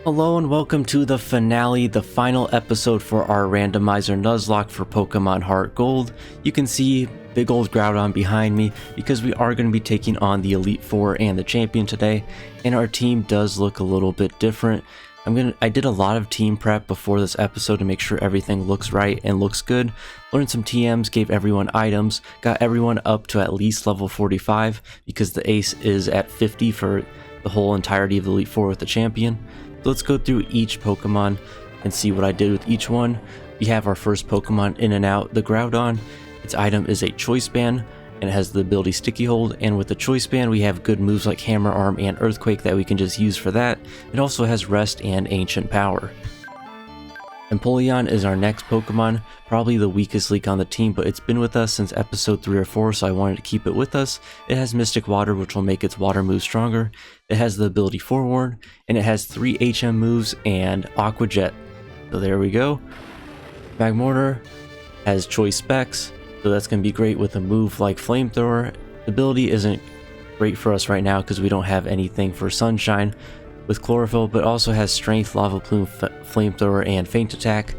Hello and welcome to the finale, the final episode for our randomizer Nuzlocke for Pokemon Heart Gold. You can see big old Groudon behind me because we are going to be taking on the Elite Four and the Champion today, and our team does look a little bit different. I did a lot of team prep before this episode to make sure everything looks right and looks good. Learned some TMs, gave everyone items, got everyone up to at least level 45 because the ace is at 50 for the whole entirety of the Elite Four with the Champion. So let's go through each Pokemon and see what I did with each one. We have our first Pokemon in and out, the Groudon. Its item is a Choice Band, and it has the ability Sticky Hold, and with the Choice Band we have good moves like Hammer Arm and Earthquake that we can just use for that. It also has Rest and Ancient Power. Empoleon is our next Pokemon, probably the weakest leak on the team, but it's been with us since episode 3 or 4, so I wanted to keep it with us. It has Mystic Water, which will make its water move stronger. It has the ability Forewarn, and it has 3 HM moves and Aqua Jet. So there we go. Magmortar has Choice Specs, so that's going to be great with a move like Flamethrower. The ability isn't great for us right now because we don't have anything for Sunshine with Chlorophyll, but also has Strength, Lava Plume, Flamethrower, and Feint Attack.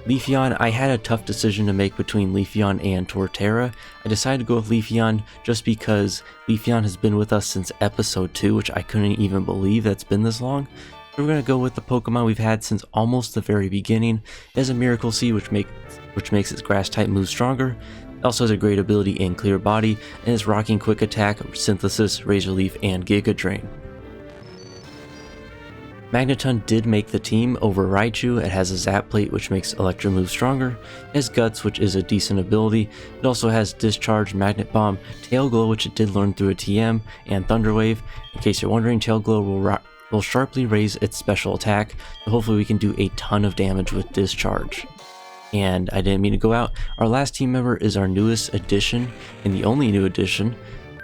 Leafeon, I had a tough decision to make between Leafeon and Torterra. I decided to go with Leafeon just because Leafeon has been with us since episode 2, which I couldn't even believe that's been this long. So we're going to go with the Pokemon we've had since almost the very beginning. It has a Miracle Seed, which makes its grass type move stronger. It also has a great ability in Clear Body, and it's rocking Quick Attack, Synthesis, Razor Leaf, and Giga Drain. Magneton did make the team over Raichu. It has a Zap Plate, which makes Electro move stronger. It has Guts, which is a decent ability. It also has Discharge, Magnet Bomb, Tail Glow, which it did learn through a TM, and Thunder Wave. In case you're wondering, Tail Glow will sharply raise its special attack, so hopefully we can do a ton of damage with Discharge. And I didn't mean to go out. Our last team member is our newest addition, and the only new addition,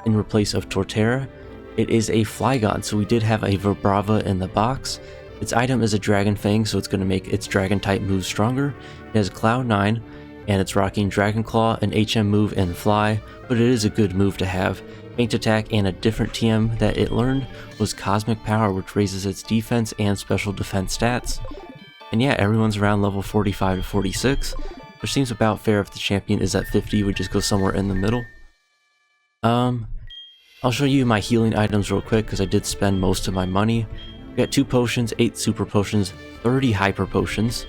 in replace of Torterra. It is a Flygon, so we did have a Vibrava in the box. Its item is a Dragon Fang, so it's going to make its Dragon type move stronger. It has Cloud9, and it's rocking Dragon Claw, an HM move, and Fly, but it is a good move to have. Feint Attack and a different TM that it learned was Cosmic Power, which raises its defense and special defense stats. And yeah, everyone's around level 45 to 46, which seems about fair. If the champion is at 50, we just go somewhere in the middle. I'll show you my healing items real quick because I did spend most of my money. We got 2 potions, 8 super potions, 30 hyper potions,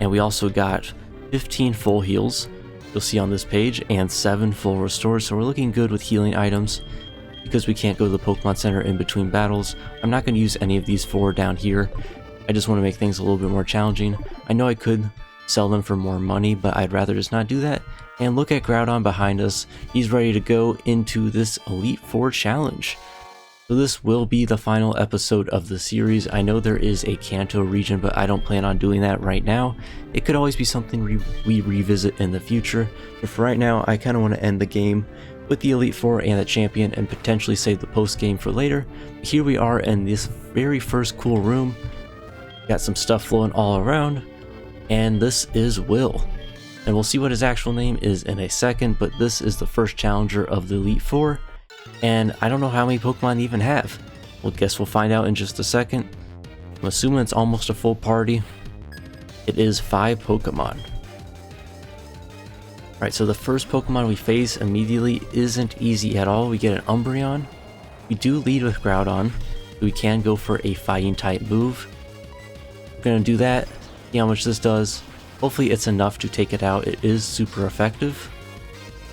and we also got 15 full heals, you'll see on this page, and 7 full restores, so we're looking good with healing items. Because we can't go to the Pokemon Center in between battles, I'm not going to use any of these 4 down here. I just want to make things a little bit more challenging. I know I could sell them for more money, but I'd rather just not do that. And look at Groudon behind us. He's ready to go into this Elite Four challenge. So this will be the final episode of the series. I know there is a Kanto region, but I don't plan on doing that right now. It could always be something we revisit in the future. But for right now, I kind of want to end the game with the Elite Four and the Champion and potentially save the post game for later. Here we are in this very first cool room. Got some stuff flowing all around. And this is Will. And we'll see what his actual name is in a second, but this is the first challenger of the Elite Four, and I don't know how many Pokemon they even have. Well, guess we'll find out in just a second. I'm assuming it's almost a full party. It is 5 Pokemon. Alright, so the first Pokemon we face immediately isn't easy at all. We get an Umbreon. We do lead with Groudon. We can go for a fighting type move. We're going to do that, see how much this does. Hopefully it's enough to take it out. It is super effective.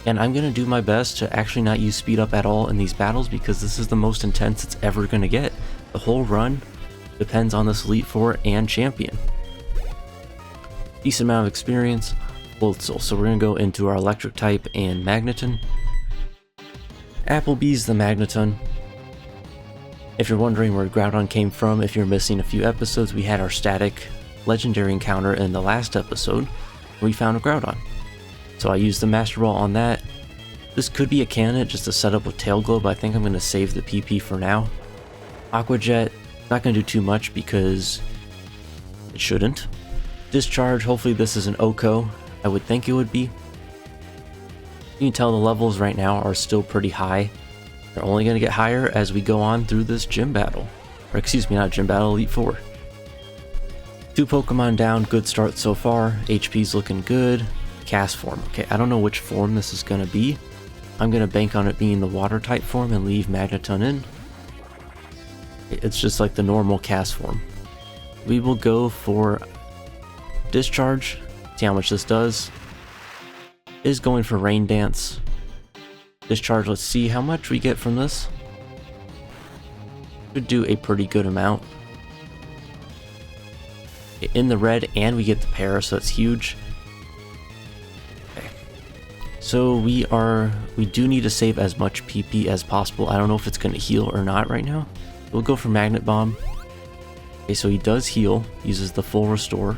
And I'm going to do my best to actually not use speed up at all in these battles because this is the most intense it's ever going to get. The whole run depends on this Elite Four and Champion. Decent amount of experience. So we're going to go into our Electric type and Magneton. Applebee's the Magneton. If you're wondering where Groudon came from, if you're missing a few episodes, we had our static legendary encounter in the last episode. We found a Groudon. So I used the Master Ball on that. This could be a candidate just to set up with Tail Glow, but I think I'm going to save the PP for now. Aqua Jet, not going to do too much because it shouldn't. Discharge, hopefully this is an Oko. I would think it would be. You can tell the levels right now are still pretty high. They're only going to get higher as we go on through this gym battle. Or excuse me, not gym battle, Elite Four. 2 Pokemon down, good start so far. HP's looking good. Cast form. Okay, I don't know which form this is going to be. I'm going to bank on it being the water type form and leave Magneton in. It's just like the normal cast form. We will go for Discharge. See how much this does. Is going for Rain Dance. Discharge, let's see how much we get from this. Should do a pretty good amount. In the red, and we get the para, so that's huge. Okay. So we do need to save as much PP as possible. I don't know if it's going to heal or not right now. We'll go for Magnet Bomb. Okay, so he does heal, uses the full restore.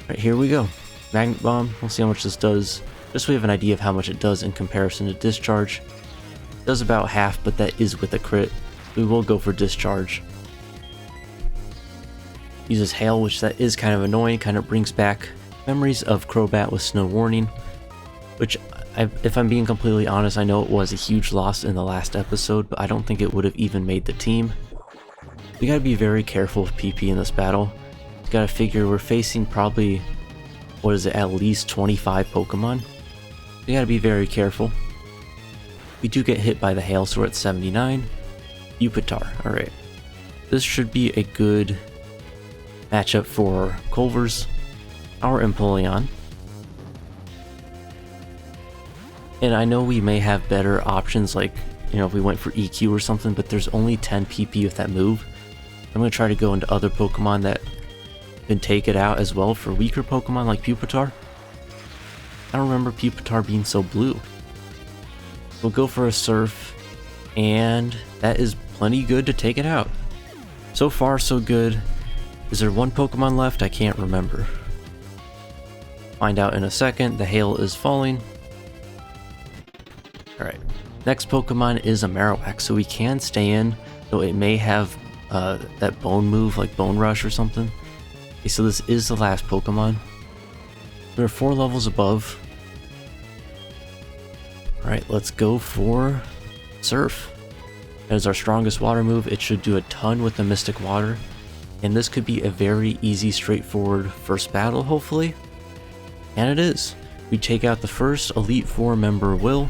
Alright, here we go. Magnet Bomb, we'll see how much this does. Just so we have an idea of how much it does in comparison to Discharge. It does about half, but that is with a crit. We will go for Discharge. Uses Hail, which that is kind of annoying, kind of brings back memories of Crobat with Snow Warning, which, if I'm being completely honest, I know it was a huge loss in the last episode, but I don't think it would have even made the team. We gotta be very careful with PP in this battle. You gotta figure we're facing probably, what is it, at least 25 Pokemon. We gotta be very careful. We do get hit by the Hail, so we're at 79. Pupitar, alright. This should be a good matchup for Culver's, our Empoleon. And I know we may have better options, like, you know, if we went for EQ or something, but there's only 10 PP with that move. I'm going to try to go into other Pokemon that can take it out as well for weaker Pokemon like Pupitar. I don't remember Pupitar being so blue. We'll go for a Surf, and that is plenty good to take it out. So far, so good. Is there one Pokemon left? I can't remember. Find out in a second. The Hail is falling. Alright. Next Pokemon is a Marowak, so we can stay in, though it may have that bone move, like Bone Rush or something. Okay, so this is the last Pokemon. We're 4 levels above. Alright, let's go for Surf. That is our strongest water move. It should do a ton with the Mystic Water. And this could be a very easy, straightforward first battle, hopefully. And it is. We take out the first Elite Four member, Will.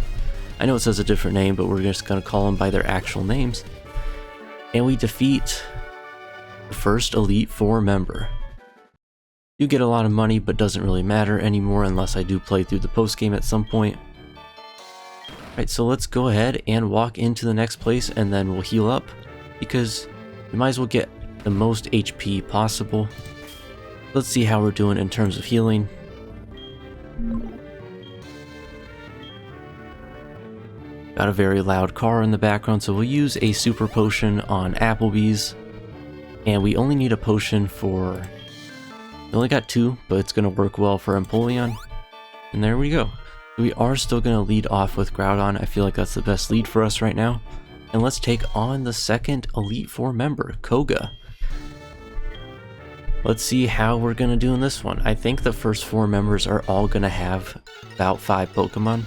I know it says a different name, but we're just going to call them by their actual names. And we defeat the first Elite Four member. You get a lot of money, but doesn't really matter anymore unless I do play through the post-game at some point. Alright, so let's go ahead and walk into the next place, and then we'll heal up, because we might as well get the most HP possible. Let's see how we're doing in terms of healing. Got a very loud car in the background, so we'll use a super potion on Applebee's. And we only need a potion for... We only got 2, but it's going to work well for Empoleon. And there we go. We are still going to lead off with Groudon. I feel like that's the best lead for us right now. And let's take on the second Elite Four member, Koga. Let's see how we're going to do in this one. I think the first 4 members are all going to have about 5 Pokemon.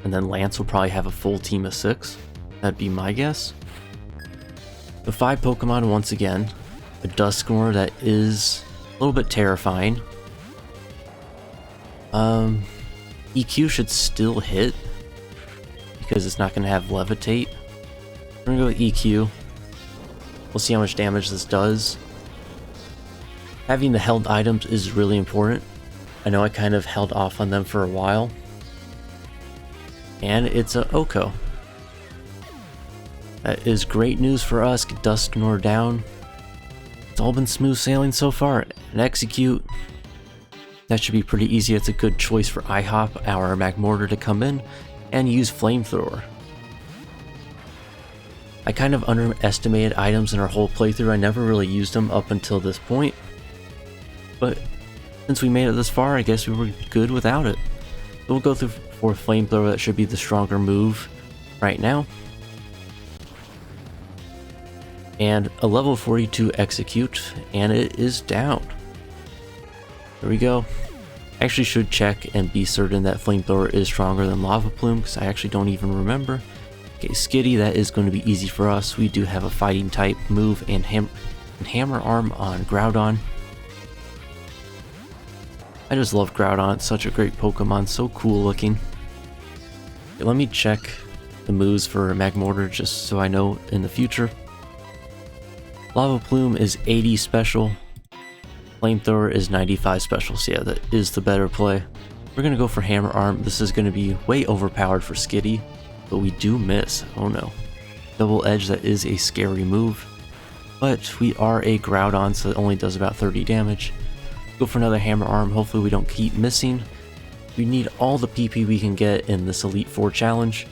And then Lance will probably have a full team of 6. That'd be my guess. The 5 Pokemon once again. A Dusknoir that is a little bit terrifying. EQ should still hit, because it's not going to have Levitate. We're going to go with EQ. We'll see how much damage this does. Having the held items is really important. I know I kind of held off on them for a while. And it's a Oko. That is great news for us. Get Dusknoir down. It's all been smooth sailing so far. And Execute. That should be pretty easy. It's a good choice for IHOP, our Magmortar, to come in and use Flamethrower. I kind of underestimated items in our whole playthrough. I never really used them up until this point. But since we made it this far, I guess we were good without it. So we'll go through for Flamethrower. That should be the stronger move right now. And a level 42 Execute, and it is down. There we go. I actually should check and be certain that Flamethrower is stronger than Lava Plume, because I actually don't even remember. Okay, Skitty, that is going to be easy for us. We do have a fighting type move and And Hammer Arm on Groudon. I just love Groudon, it's such a great Pokemon, so cool looking. Okay, let me check the moves for Magmortar just so I know in the future. Lava Plume is 80 special. Flamethrower is 95 special, so yeah, that is the better play. We're going to go for Hammer Arm. This is going to be way overpowered for Skitty, but we do miss. Oh no. Double Edge, that is a scary move. But we are a Groudon, so it only does about 30 damage. Go for another Hammer Arm. Hopefully we don't keep missing. We need all the PP we can get in this Elite Four challenge.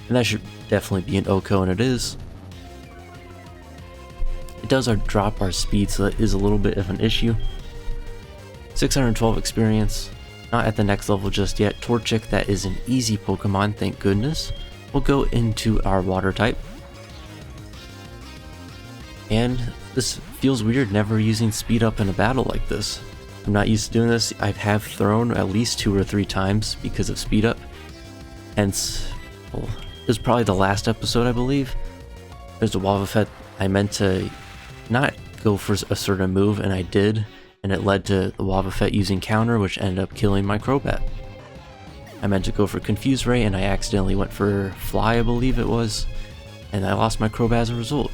And that should definitely be an OHKO, and it is. It does drop our speed, so that is a little bit of an issue. 612 experience. Not at the next level just yet. Torchic, that is an easy Pokemon, thank goodness. We'll go into our water type. And this feels weird, never using speed up in a battle like this. I'm not used to doing this. I have thrown at least 2 or 3 times because of speed up. Hence, well, this is probably the last episode, I believe. There's a Wobbuffet. I meant to not go for a certain move, and I did. And it led to the Wobbuffet using counter, which ended up killing my Crobat. I meant to go for Confuse Ray, and I accidentally went for Fly, I believe it was. And I lost my Crobat as a result.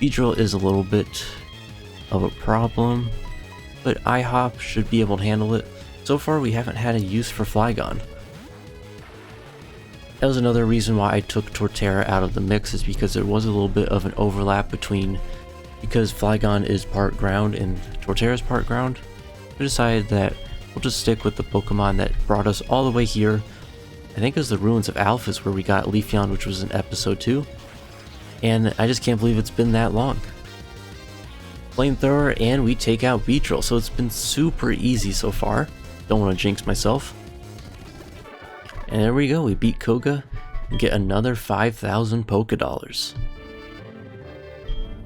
Beedrill is a little bit of a problem, but IHOP should be able to handle it. So far, we haven't had a use for Flygon. That was another reason why I took Torterra out of the mix, is because there was a little bit of an overlap between, because Flygon is part ground and Torterra is part ground. We decided that we'll just stick with the Pokemon that brought us all the way here. I think it was the Ruins of Alphys where we got Leafeon, which was in episode 2. And I just can't believe it's been that long. Flamethrower, and we take out Beedrill, so it's been super easy so far. Don't want to jinx myself. And there we go, we beat Koga and get another 5,000 Pokédollars.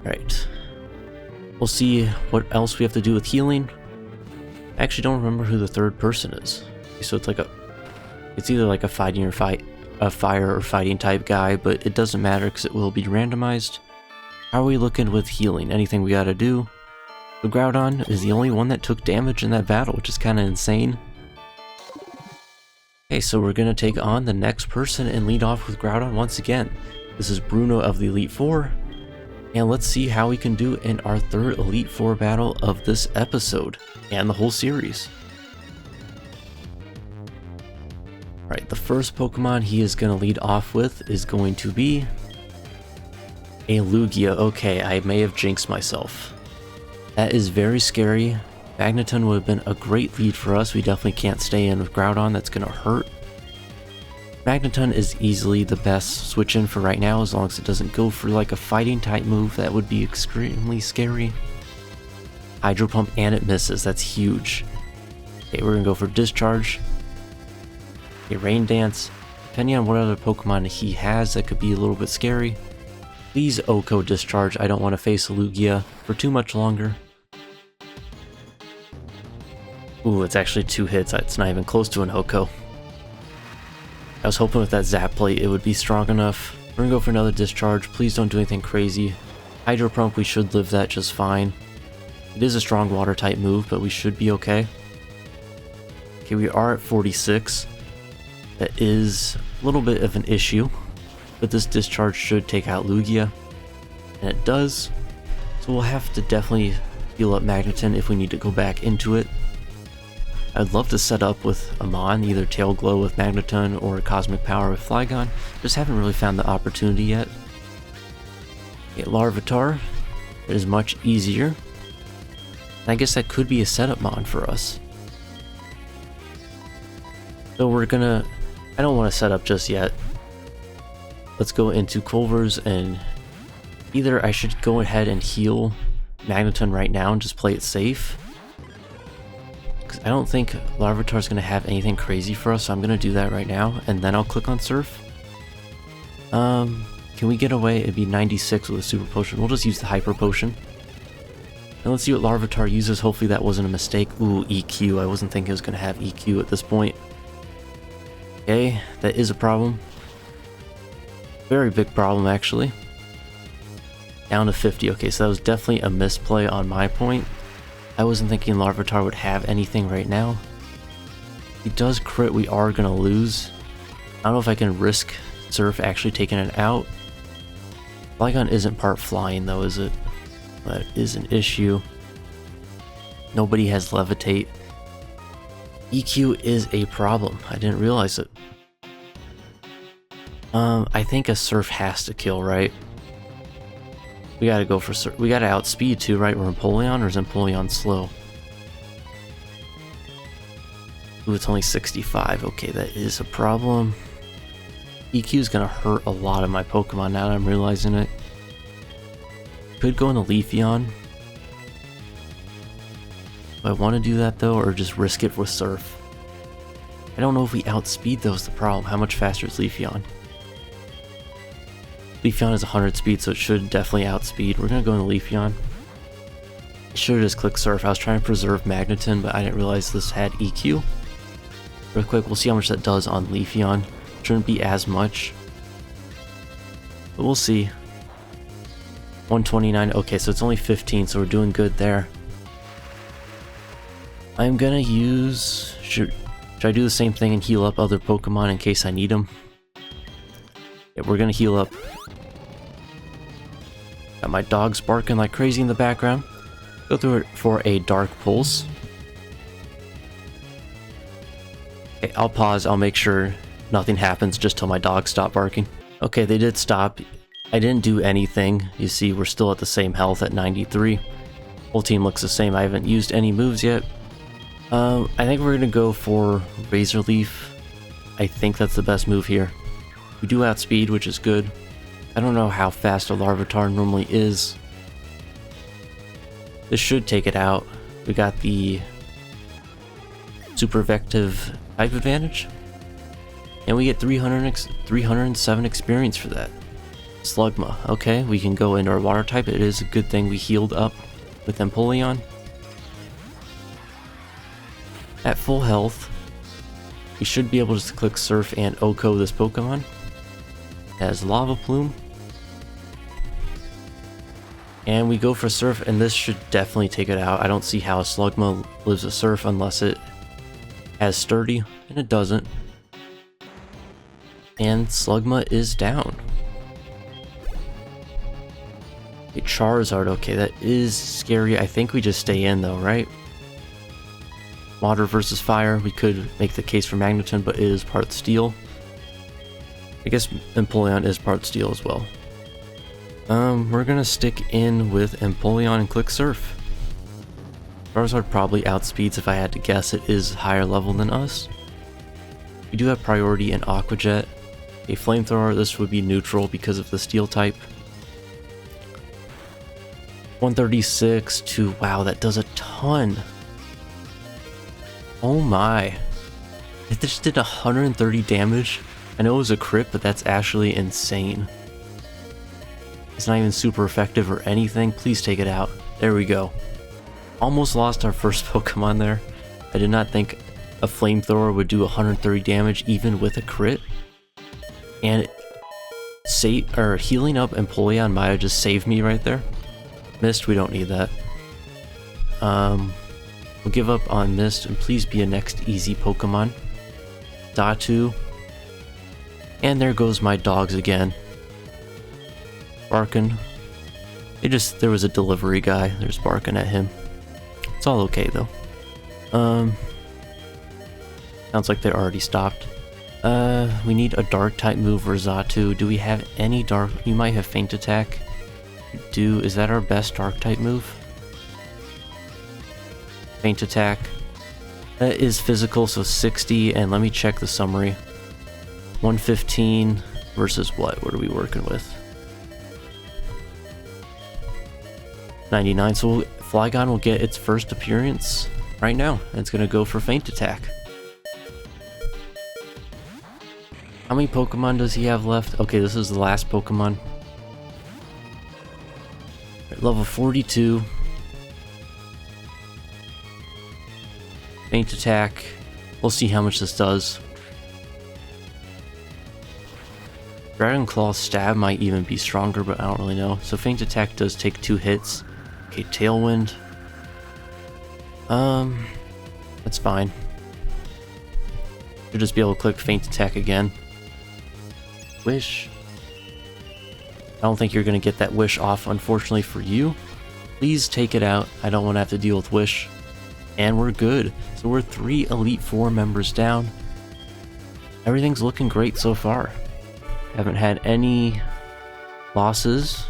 Alright. We'll see what else we have to do with healing. I actually don't remember who the third person is. So it's like it's either like a fire or fighting type guy, but it doesn't matter because it will be randomized. How are we looking with healing? Anything we gotta do? The Groudon is the only one that took damage in that battle, which is kind of insane. Okay, so we're gonna take on the next person and lead off with Groudon once again. This is Bruno of the Elite Four. And let's see how we can do in our third Elite Four battle of this episode and the whole series. Alright, the first Pokemon he is going to lead off with is going to be a Lugia. Okay, I may have jinxed myself. That is very scary. Magneton would have been a great lead for us. We definitely can't stay in with Groudon. That's going to hurt. Magneton is easily the best switch in for right now, as long as it doesn't go for like a fighting type move. That would be extremely scary. Hydro Pump, and it misses. That's huge. Okay, we're gonna go for Discharge. Okay, Rain Dance. Depending on what other Pokemon he has, that could be a little bit scary. Please OHKO Discharge. I don't want to face a Lugia for too much longer. Ooh, it's actually 2 hits. It's not even close to an OHKO. I was hoping with that Zap Plate it would be strong enough. We're gonna go for another Discharge. Please don't do anything crazy. Hydro Pump, we should live that just fine. It is a strong water type move, but we should be okay. Okay, we are at 46. That is a little bit of an issue, but this Discharge should take out Lugia, and it does. So we'll have to definitely heal up Magneton if we need to go back into it. I'd love to set up with Amon, either Tail Glow with Magneton or Cosmic Power with Flygon. Just haven't really found the opportunity yet. Okay, Larvitar. It is much easier. I guess that could be a setup mon for us. So we're gonna... I don't want to set up just yet. Let's go into Culver's, and either I should go ahead and heal Magneton right now and just play it safe. I don't think Larvitar is going to have anything crazy for us, so I'm going to do that right now, and then I'll click on Surf. Can we get away? It'd be 96 with a Super Potion. We'll just use the Hyper Potion. And let's see what Larvitar uses. Hopefully that wasn't a mistake. Ooh, EQ. I wasn't thinking it was going to have EQ at this point. Okay, that is a problem. Very big problem, actually. Down to 50. Okay, so that was definitely a misplay on my point. I wasn't thinking Larvitar would have anything right now. If he does crit, we are going to lose. I don't know if I can risk Surf actually taking it out. Flygon isn't part flying though, is it? That is an issue. Nobody has Levitate. EQ is a problem. I didn't realize it. I think a Surf has to kill, right? We gotta go for Surf. We gotta outspeed too, right? We're Empoleon, or is Empoleon slow? Ooh, it's only 65. Okay, that is a problem. EQ is gonna hurt a lot of my Pokemon now that I'm realizing it. Could go into Leafeon. Do I want to do that though, or just risk it with Surf? I don't know if we outspeed though is the problem. How much faster is Leafeon? Leafeon is 100 speed, so it should definitely outspeed. We're gonna go into Leafeon. I should have just clicked Surf. I was trying to preserve Magneton, but I didn't realize this had EQ. Real quick, we'll see how much that does on Leafeon. Shouldn't be as much, but we'll see. 129. Okay, so it's only 15, so we're doing good there. I'm gonna use... Should I do the same thing and heal up other Pokemon in case I need them? Yeah, we're gonna heal up. Got my dogs barking like crazy in the background. Go through it for a Dark Pulse. Okay, I'll pause. I'll make sure nothing happens just till my dogs stop barking. Okay, they did stop. I didn't do anything. You see, we're still at the same health at 93. Whole team looks the same. I haven't used any moves yet. I think we're gonna go for Razor Leaf. I think that's the best move here. We do outspeed, which is good. I don't know how fast a Larvitar normally is. This should take it out. We got the Super Vective type advantage. And we get 307 experience for that. Slugma. Okay, we can go into our water type. It is a good thing we healed up with Empoleon. At full health, we should be able to click Surf and Oko this Pokemon. It has Lava Plume. And we go for Surf, and this should definitely take it out. I don't see how a Slugma lives a Surf unless it has Sturdy, and it doesn't. And Slugma is down. A Charizard, okay, that is scary. I think we just stay in though, right? Water versus fire, we could make the case for Magneton, but it is part Steel. I guess Empoleon is part Steel as well. We're gonna stick in with Empoleon and click Surf. Charizard probably outspeeds if I had to guess. It is higher level than us. We do have priority in Aqua Jet. A Flamethrower, this would be neutral because of the Steel type. 136 to, wow, that does a ton. Oh my. It just did 130 damage. I know it was a crit, but that's actually insane. It's not even super effective or anything. Please take it out. There we go. Almost lost our first Pokemon there. I did not think a Flamethrower would do 130 damage even with a crit. And healing up Empoleon might have just saved me right there. Mist, we don't need that. We'll give up on Mist and please be a next easy Pokemon. Datu. And there goes my dogs again. Barking. There was a delivery guy. There's barking at him. It's all okay though. Sounds like they already stopped. We need a dark type move for Xatu. Do we have any dark? You might have Feint Attack. Is that our best dark type move? Feint Attack. That is physical, so 60, and let me check the summary. 115 versus what? What are we working with? 99, so Flygon will get its first appearance right now, and it's going to go for Feint Attack. How many Pokemon does he have left? Okay, this is the last Pokemon. Level 42. Feint Attack. We'll see how much this does. Dragon Claw Stab might even be stronger, but I don't really know. So Feint Attack does take 2 hits. Okay, Tailwind. That's fine. Should just be able to click Feint Attack again. Wish. I don't think you're going to get that Wish off, unfortunately for you. Please take it out. I don't want to have to deal with Wish. And we're good. So we're 3 Elite Four members down. Everything's looking great so far. Haven't had any losses.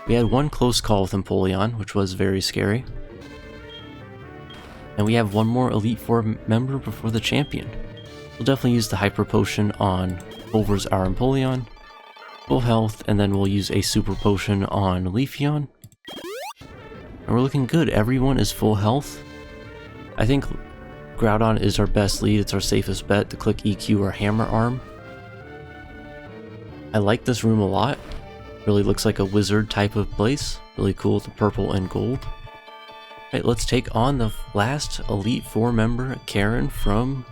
We had one close call with Empoleon, which was very scary. And we have one more Elite Four member before the champion. We'll definitely use the Hyper Potion on Pulvers our Empoleon. Full health, and then we'll use a Super Potion on Leafeon. And we're looking good. Everyone is full health. I think Groudon is our best lead. It's our safest bet to click EQ or Hammer Arm. I like this room a lot. Really looks like a wizard type of place. Really cool with the purple and gold. Alright, let's take on the last Elite Four member, Karen, from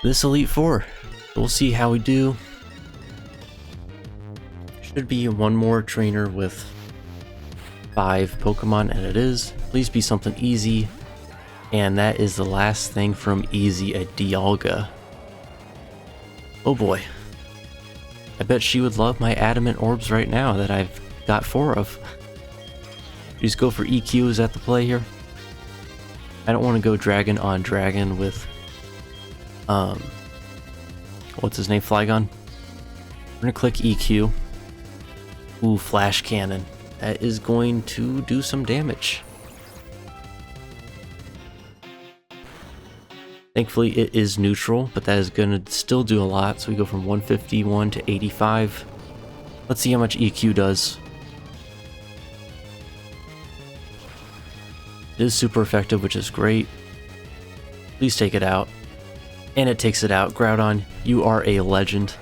this Elite Four. We'll see how we do. Should be one more trainer with 5 Pokemon, and it is. Please be something easy. And that is the last thing from easy, a Dialga. Oh boy. I bet she would love my Adamant Orbs right now that I've got 4 of. Just go for EQ, is that the play here? I don't want to go Dragon on Dragon with what's his name? Flygon? We're gonna click EQ. Ooh, Flash Cannon. That is going to do some damage. Thankfully it is neutral, but that is gonna still do a lot. So we go from 151 to 85. Let's see how much EQ does. It is super effective, which is great. Please take it out. And it takes it out. Groudon, you are a legend.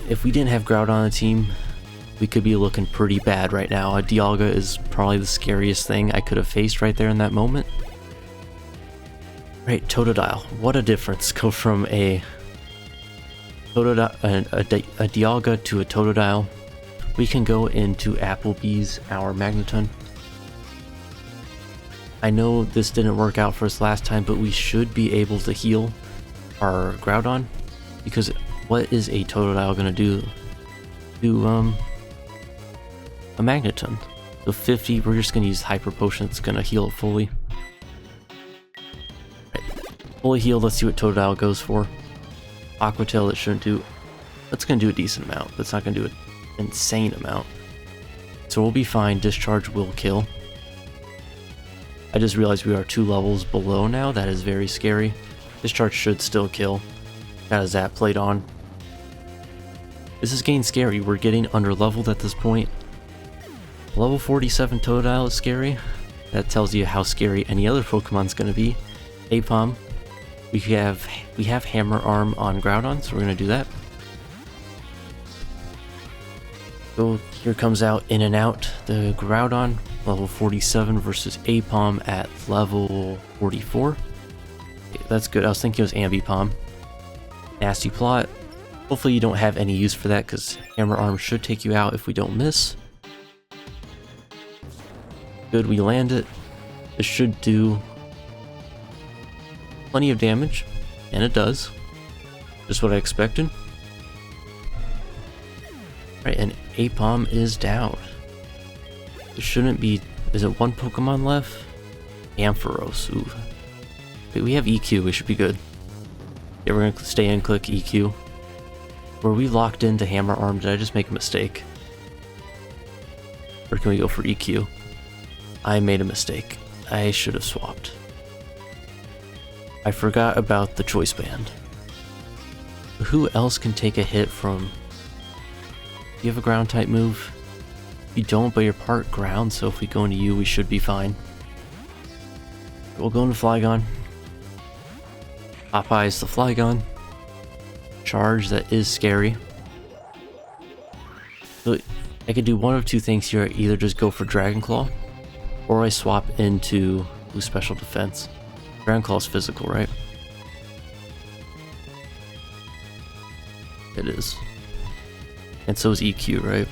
If we didn't have Groudon on the team, we could be looking pretty bad right now. A Dialga is probably the scariest thing I could have faced right there in that moment. Right, Totodile. What a difference. Go from a Dialga to a Totodile. We can go into Applebee's, our Magneton. I know this didn't work out for us last time, but we should be able to heal our Groudon. Because what is a Totodile going to do to a Magneton? So 50, we're just going to use Hyper Potion. It's going to heal it fully. Fully healed, let's see what Totodile goes for. Aqua Tail, that shouldn't do... That's going to do a decent amount, but it's not going to do an insane amount. So we'll be fine. Discharge will kill. I just realized we are 2 levels below now. That is very scary. Discharge should still kill. Got a Zap Plate on. This is getting scary. We're getting under leveled at this point. Level 47 Totodile is scary. That tells you how scary any other Pokemon's going to be. Apom. We have Hammer Arm on Groudon, so we're going to do that. So here comes out In and Out, the Groudon, level 47 versus Apom at level 44. Okay, that's good. I was thinking it was Ambipom. Nasty Plot. Hopefully you don't have any use for that, because Hammer Arm should take you out if we don't miss. Good, we land it. This should do plenty of damage, and it does. Just what I expected. Right, and Apom is down. There shouldn't be... Is it 1 Pokemon left? Ampharos. Ooh. Okay, we have EQ, we should be good. Yeah, we're gonna stay in, click EQ. Were we locked into Hammer Arm? Did I just make a mistake? Or can we go for EQ? I made a mistake. I should have swapped. I forgot about the Choice Band. Who else can take a hit from... Do you have a ground type move? You don't, but you're part ground, so if we go into you, we should be fine. We'll go into Flygon. Popeye's the Flygon. Charge, that is scary. So I could do one of 2 things here. Either just go for Dragon Claw, or I swap into Blue Special Defense. Dragon Claw's physical, right? It is. And so is EQ, right?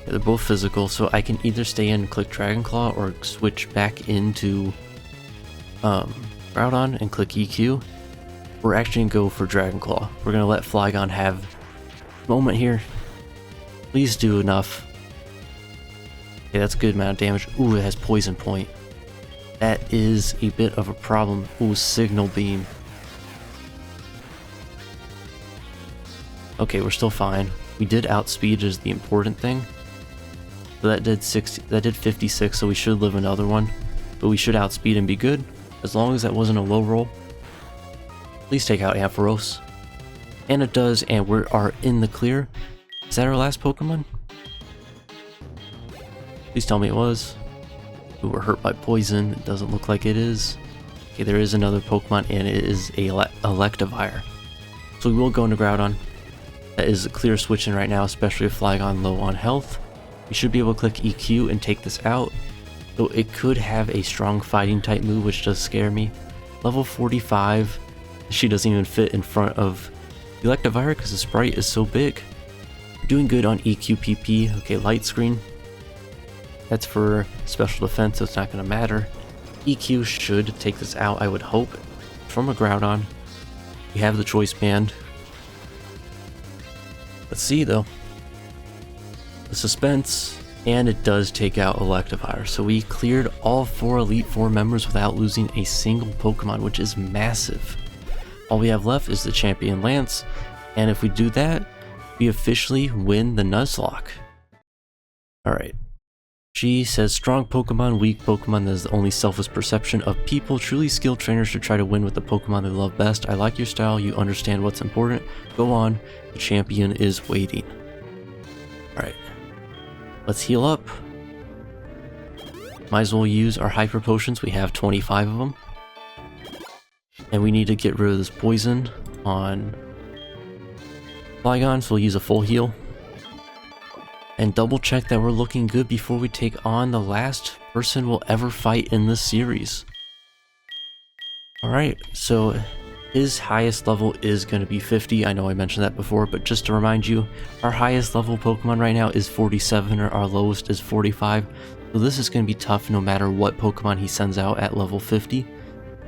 Yeah, they're both physical, so I can either stay in and click Dragon Claw or switch back into Groudon and click EQ. We're actually gonna go for Dragon Claw. We're gonna let Flygon have a moment here. Please do enough. Okay, that's a good amount of damage. Ooh, it has Poison Point. That is a bit of a problem. Ooh, Signal Beam. Okay, we're still fine. We did outspeed is the important thing. So that did 56, so we should live another one. But we should outspeed and be good. As long as that wasn't a low roll. Please take out Ampharos. And it does, and we are in the clear. Is that our last Pokemon? Please tell me it was. We were hurt by poison. It doesn't look like it is. Okay, there is another Pokemon, and it is a Electivire. So we will go into Groudon. That is a clear switch in right now, especially if Flygon low on health. We should be able to click EQ and take this out. Though it could have a strong fighting type move, which does scare me. Level 45. She doesn't even fit in front of Electivire because the sprite is so big. Doing good on EQ PP. Okay, Light Screen. That's for special defense, so it's not going to matter. EQ should take this out, I would hope. From a Groudon. We have the Choice Band. Let's see though. The suspense, and it does take out Electivire. So we cleared all 4 Elite Four members without losing a single Pokemon, which is massive. All we have left is the Champion Lance, and if we do that, we officially win the Nuzlocke. Alright. She says, strong Pokemon, weak Pokemon, that is the only selfish perception of people. Truly skilled trainers should try to win with the Pokemon they love best. I like your style, you understand what's important. Go on, the champion is waiting. Alright. Let's heal up. Might as well use our Hyper Potions, we have 25 of them. And we need to get rid of this poison on Flygon, so we'll use a full heal. And double check that we're looking good before we take on the last person we'll ever fight in this series. Alright, so his highest level is going to be 50. I know I mentioned that before, but just to remind you, our highest level Pokemon right now is 47, or our lowest is 45. So this is going to be tough no matter what Pokemon he sends out at level 50.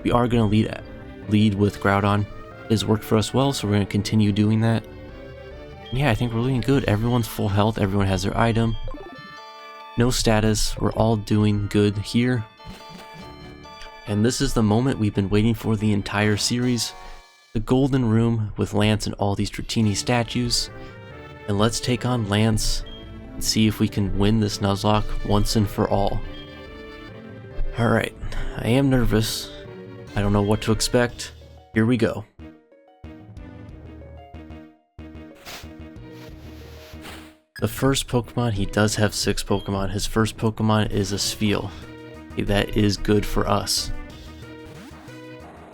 We are going to lead with Groudon. It has worked for us well, so we're going to continue doing that. Yeah, I think we're looking good. Everyone's full health, everyone has their item. No status, we're all doing good here. And this is the moment we've been waiting for the entire series. The Golden Room with Lance and all these Dratini statues. And let's take on Lance and see if we can win this Nuzlocke once and for all. Alright, I am nervous. I don't know what to expect. Here we go. The first Pokemon, he does have 6 Pokemon. His first Pokemon is a Spheal. Okay, that is good for us.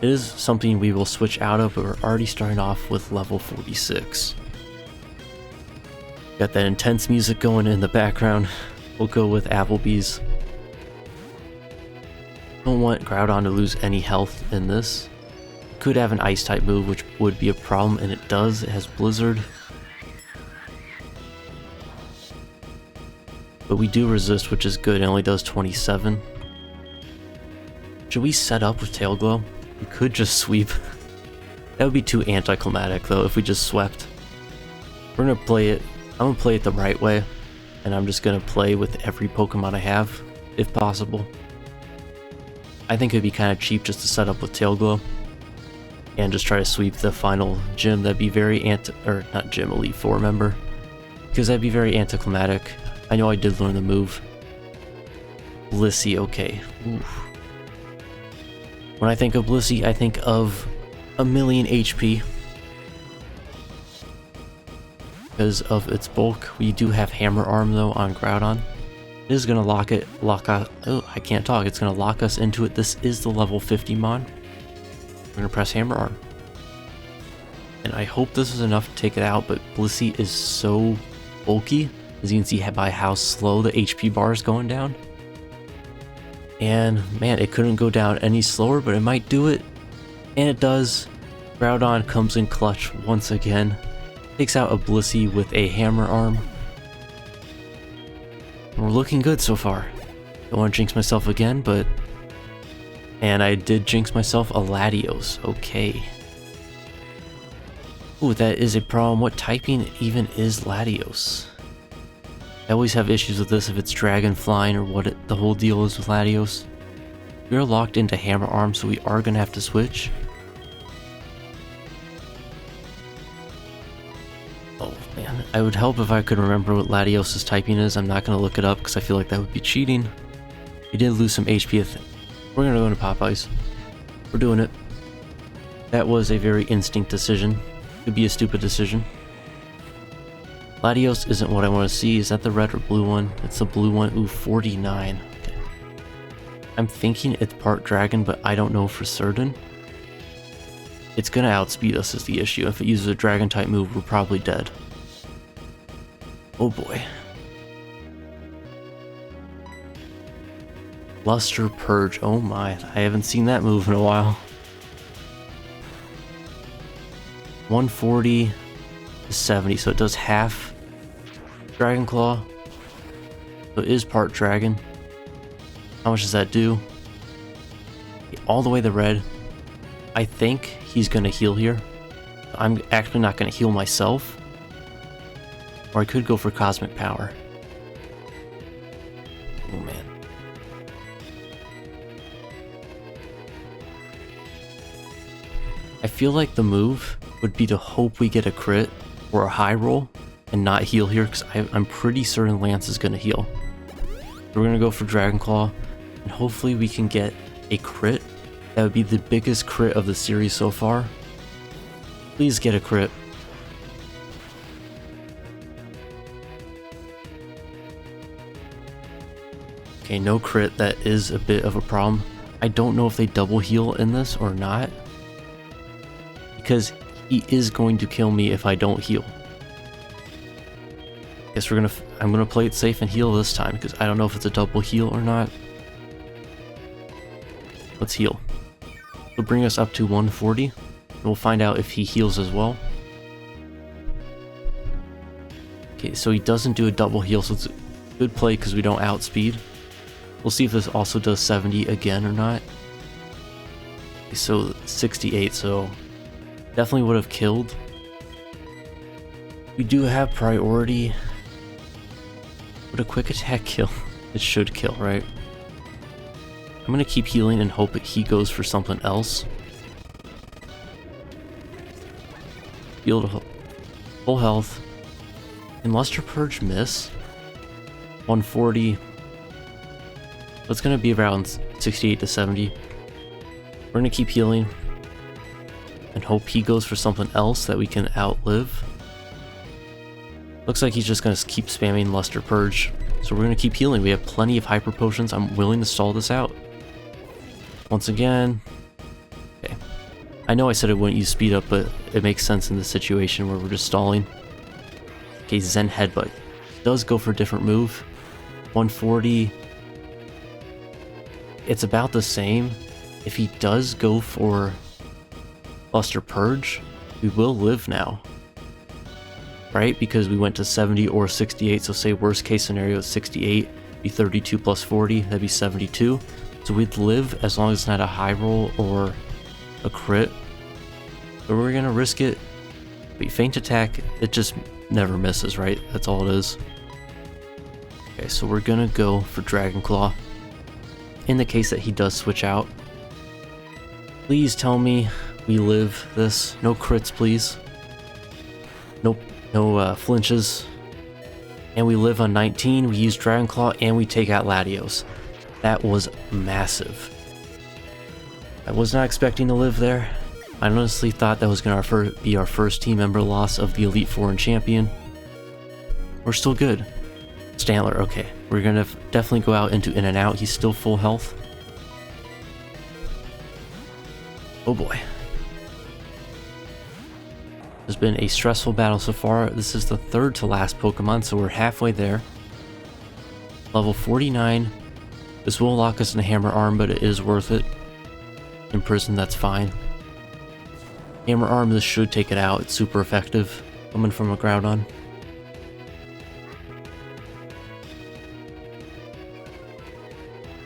It is something we will switch out of, but we're already starting off with level 46. Got that intense music going in the background. We'll go with Applebee's. Don't want Groudon to lose any health in this. Could have an Ice type move, which would be a problem, and it does. It has Blizzard. But we do resist, which is good. It only does 27. Should we set up with Tail Glow? We could just sweep. That would be too anticlimactic though if we just swept. We're gonna play it. I'm gonna play it the right way. And I'm just gonna play with every Pokemon I have, if possible. I think it'd be kind of cheap just to set up with Tail Glow. And just try to sweep the final gym. That'd be very not gym, Elite Four member. Because that'd be very anticlimactic. I know I did learn the move. Blissey, okay. Oof. When I think of Blissey, I think of 1,000,000 HP. Because of its bulk. We do have Hammer Arm though on Groudon. It is going to I can't talk. It's going to lock us into it. This is the level 50 mon. We're going to press Hammer Arm. And I hope this is enough to take it out, but Blissey is so bulky. As you can see by how slow the HP bar is going down. And man, it couldn't go down any slower, but it might do it. And it does. Groudon comes in clutch once again. Takes out a Blissey with a Hammer Arm. We're looking good so far. Don't want to jinx myself again, but... And I did jinx myself a Latios. Okay. Ooh, that is a problem. What typing even is Latios? I always have issues with this if it's Dragon Flying or what the whole deal is with Latios. We are locked into Hammer Arm, so we are going to have to switch. Oh man, I would help if I could remember what Latios' typing is. I'm not going to look it up because I feel like that would be cheating. He did lose some HP, I think. We're going to go into Popeyes. We're doing it. That was a very instinct decision. Could be a stupid decision. Latios isn't what I want to see. Is that the red or blue one? It's the blue one. Ooh, 49. Okay. I'm thinking it's part dragon, but I don't know for certain. It's gonna outspeed us is the issue. If it uses a dragon type move, we're probably dead. Oh boy. Luster Purge. Oh my. I haven't seen that move in a while. 140 to 70, so it does half Dragon Claw. So it is part dragon. How much does that do? All the way to red. I think he's gonna heal here. I'm actually not gonna heal myself. Or I could go for Cosmic Power. Oh man. I feel like the move would be to hope we get a crit or a high roll and not heal here, because I'm pretty certain Lance is going to heal. We're going to go for Dragon Claw, and hopefully we can get a crit. That would be the biggest crit of the series so far. Please get a crit. Okay, no crit. That is a bit of a problem. I don't know if they double heal in this or not, because he is going to kill me if I don't heal. Guess I'm gonna play it safe and heal this time, because I don't know if it's a double heal or not. Let's heal. It'll bring us up to 140, and we'll find out if he heals as well. Okay, so he doesn't do a double heal, so it's a good play because we don't outspeed. We'll see if this also does 70 again or not. Okay, so 68, so definitely would have killed. We do have priority. Would a quick attack kill? It should kill, right? I'm gonna keep healing and hope that he goes for something else. Heal to full health. Can Luster Purge miss? 140. It's gonna be around 68 to 70. We're gonna keep healing and hope he goes for something else that we can outlive. Looks like he's just gonna keep spamming Luster Purge. So we're gonna keep healing. We have plenty of hyper potions. I'm willing to stall this out. Once again. Okay. I know I said I wouldn't use speed up, but it makes sense in this situation where we're just stalling. Okay, Zen Headbutt. Does go for a different move. 140. It's about the same. If he does go for Luster Purge, we will live now. Right? Because we went to 70 or 68, so say worst case scenario is 68, be 32 plus 40, that'd be 72. So we'd live as long as it's not a high roll or a crit. But we're gonna risk it. Wait, feint attack, it just never misses, right? That's all it is. Okay, so we're gonna go for Dragon Claw. In the case that he does switch out. Please tell me we live this. No crits, please. Nope. No flinches. And we live on 19, we use Dragon Claw, and we take out Latios. That was massive. I was not expecting to live there. I honestly thought that was going to be our first team member loss of the Elite Four and Champion. We're still good. Stantler, okay. We're going to definitely go out into in and out. He's still full health. Oh boy. It's been a stressful battle so far. This is the third to last Pokemon, so we're halfway there. Level 49. This will lock us in a Hammer Arm, but it is worth it. In prison, that's fine. Hammer Arm, this should take it out. It's super effective coming from a Groudon.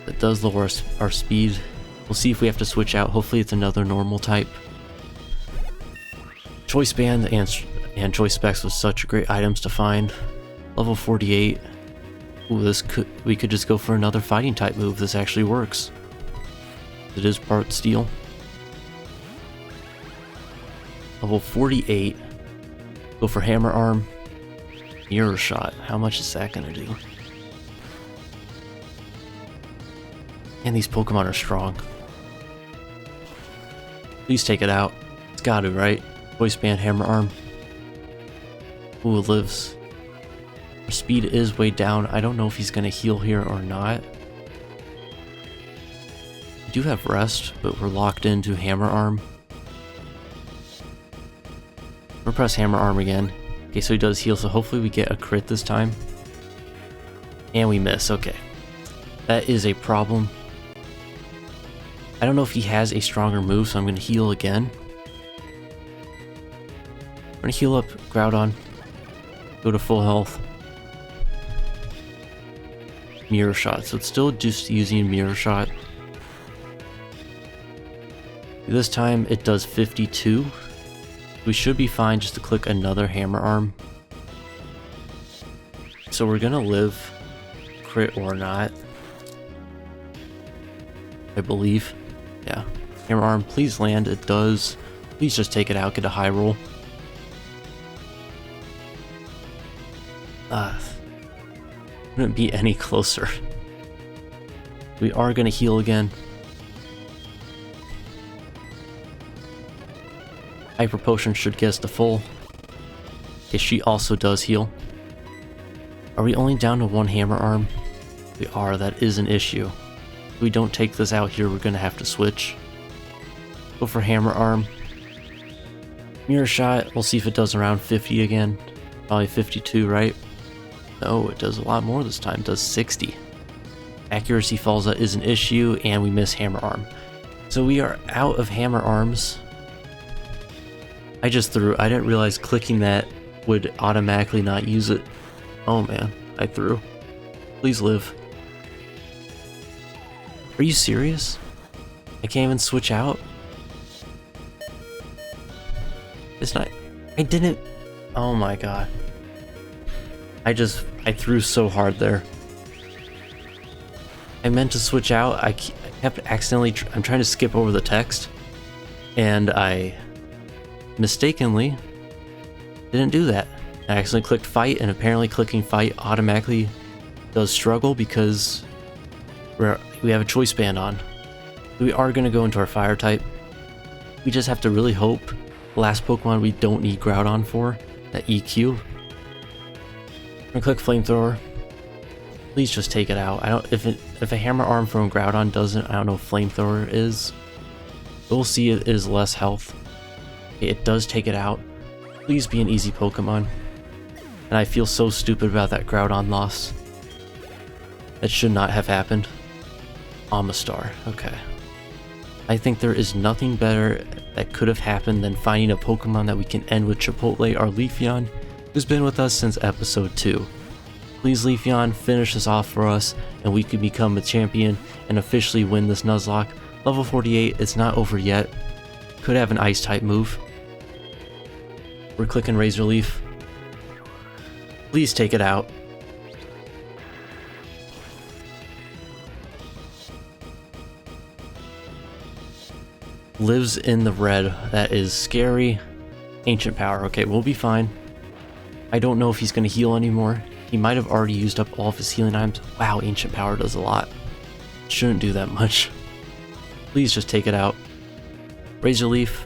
It does lower our speed. We'll see if we have to switch out. Hopefully it's another normal type. Choice Band and Choice Specs was such great items to find. Level 48. Ooh, we could just go for another fighting type move. This actually works. It is part steel. Level 48. Go for Hammer Arm. Mirror Shot. How much is that gonna do? And these Pokemon are strong. Please take it out. It's got to, right? Choice Band, Hammer Arm. Ooh, it lives. Our speed is way down. I don't know if he's going to heal here or not. We do have rest, but we're locked into Hammer Arm. We'll press Hammer Arm again. Okay, so he does heal, so hopefully we get a crit this time. And we miss, okay. That is a problem. I don't know if he has a stronger move, so I'm going to heal again. I'm going to heal up Groudon. Go to full health. Mirror Shot. So it's still just using Mirror Shot. This time it does 52. We should be fine just to click another Hammer Arm. So we're going to live, crit or not. I believe. Yeah. Hammer Arm, please land. It does. Please just take it out. Get a high roll. Couldn't be any closer. We are going to heal again. Hyper Potion should get us to full. Okay, she also does heal. Are we only down to one Hammer Arm? We are. That is an issue. If we don't take this out here, we're going to have to switch. Go for Hammer Arm. Mirror Shot. We'll see if it does around 50 again. Probably 52, right? No, it does a lot more this time. It does 60. Accuracy falls out is an issue, and we miss Hammer Arm. So we are out of Hammer Arms. I didn't realize clicking that would automatically not use it. Oh man, I threw. Please live. Are you serious? I can't even switch out? It's not... I didn't... Oh my god. I threw so hard there. I meant to switch out. I kept accidentally... I'm trying to skip over the text. And I mistakenly didn't do that. I accidentally clicked fight, and apparently clicking fight automatically does struggle because we have a choice band on. We are going to go into our fire type. We just have to really hope the last Pokemon we don't need Groudon for, that EQ. I'm going to click flamethrower. Please just take it out. If a Hammer Arm from Groudon doesn't, I don't know if flamethrower is. We'll see it is less health. It does take it out. Please be an easy Pokemon. And I feel so stupid about that Groudon loss. That should not have happened. Amistar. Okay. I think there is nothing better that could have happened than finding a Pokemon that we can end with Chipotle, our Leafeon, who's been with us since episode 2. Please, Leafeon, finish this off for us, and we can become a champion and officially win this Nuzlocke. Level 48, it's not over yet. Could have an Ice type move. We're clicking Razor Leaf. Please take it out. Lives in the red. That is scary. Ancient Power. Okay, we'll be fine. I don't know if he's going to heal anymore. He might have already used up all of his healing items. Wow, Ancient Power does a lot. Shouldn't do that much. Please just take it out. Razor Leaf.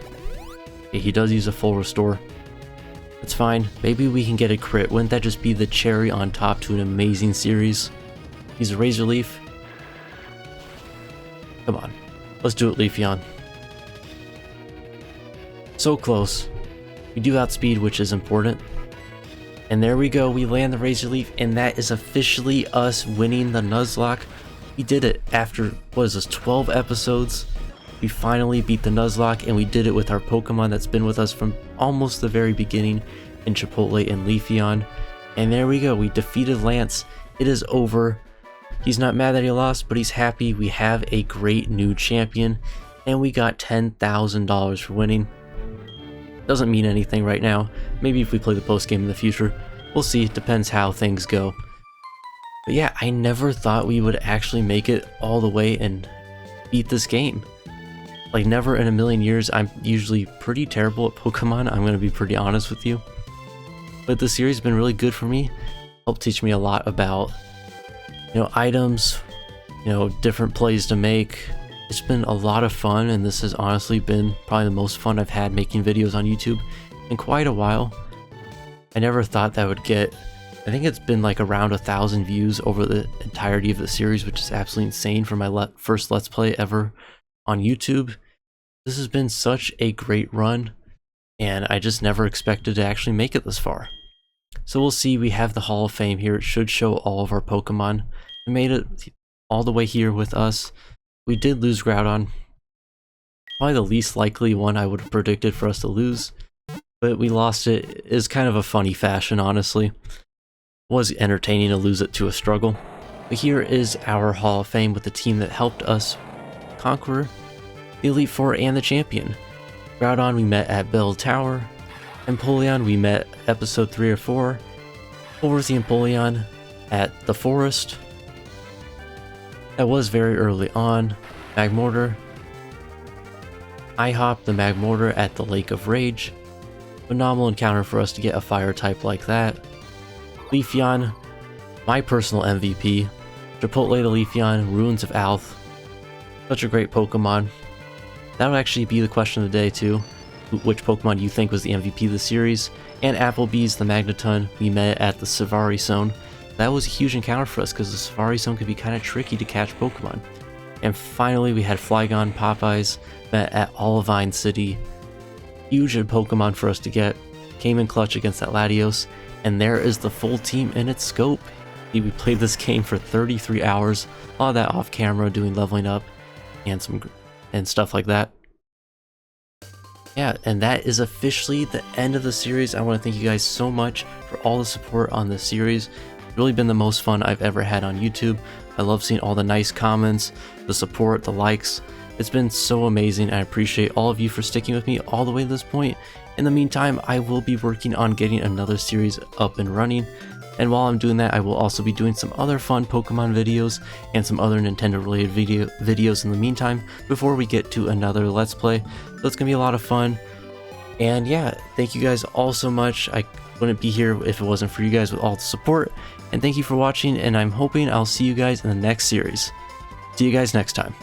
Okay, he does use a full restore. It's fine. Maybe we can get a crit. Wouldn't that just be the cherry on top to an amazing series? He's a Razor Leaf. Come on. Let's do it, Leafeon. So close. We do outspeed, which is important. And there we go. We land the Razor Leaf, and that is officially us winning the Nuzlocke. We did it after, what is this, 12 episodes? We finally beat the Nuzlocke, and we did it with our Pokemon that's been with us from almost the very beginning in Chipotle and Leafeon. And there we go, we defeated Lance. It is over. He's not mad that he lost, but he's happy. We have a great new champion, and we got $10,000 for winning. Doesn't mean anything right now. Maybe if we play the post game in the future. We'll see, it depends how things go. But yeah, I never thought we would actually make it all the way and beat this game. Like, never in a million years. I'm usually pretty terrible at Pokemon, I'm gonna be pretty honest with you. But the series has been really good for me. Helped teach me a lot about, items, different plays to make. It's been a lot of fun, and this has honestly been probably the most fun I've had making videos on YouTube in quite a while. I never thought that would get, I think it's been like around 1,000 views over the entirety of the series, which is absolutely insane for my first Let's Play ever on YouTube. This has been such a great run, and I just never expected to actually make it this far. So we'll see, we have the Hall of Fame here. It should show all of our Pokemon. We made it all the way here with us. We did lose Groudon. Probably the least likely one I would have predicted for us to lose. But we lost it. It's kind of a funny fashion, honestly. It was entertaining to lose it to a struggle. But here is our Hall of Fame with the team that helped us conquer the Elite Four and the champion. Groudon we met at Bell Tower. Empoleon we met episode 3 or 4. Overthy Empoleon at the forest. That was very early on. Magmortar. IHOP the Magmortar at the Lake of Rage. Phenomenal encounter for us to get a fire type like that. Leafeon, my personal MVP. Chipotle to Leafeon, Ruins of Alth. Such a great Pokemon. That would actually be the question of the day too. Which Pokemon you think was the MVP of the series. And Applebee's the Magneton we met at the Savari Zone. That was a huge encounter for us because the Savari Zone could be kind of tricky to catch Pokemon. And finally we had Flygon Popeyes met at Olivine City. Huge Pokemon for us to get. Came in clutch against that Latios. And there is the full team in its scope. We played this game for 33 hours. A lot of that off camera, doing leveling up and stuff like that. Yeah, and that is officially the end of the series. I want to thank you guys so much for all the support on this series. It's really been the most fun I've ever had on YouTube. I love seeing all the nice comments, the support, the likes. It's been so amazing. I appreciate all of you for sticking with me all the way to this point. In the meantime, I will be working on getting another series up and running. And while I'm doing that, I will also be doing some other fun Pokemon videos and some other Nintendo related videos in the meantime before we get to another Let's Play. So it's going to be a lot of fun. And yeah, thank you guys all so much. I wouldn't be here if it wasn't for you guys with all the support. And thank you for watching, and I'm hoping I'll see you guys in the next series. See you guys next time.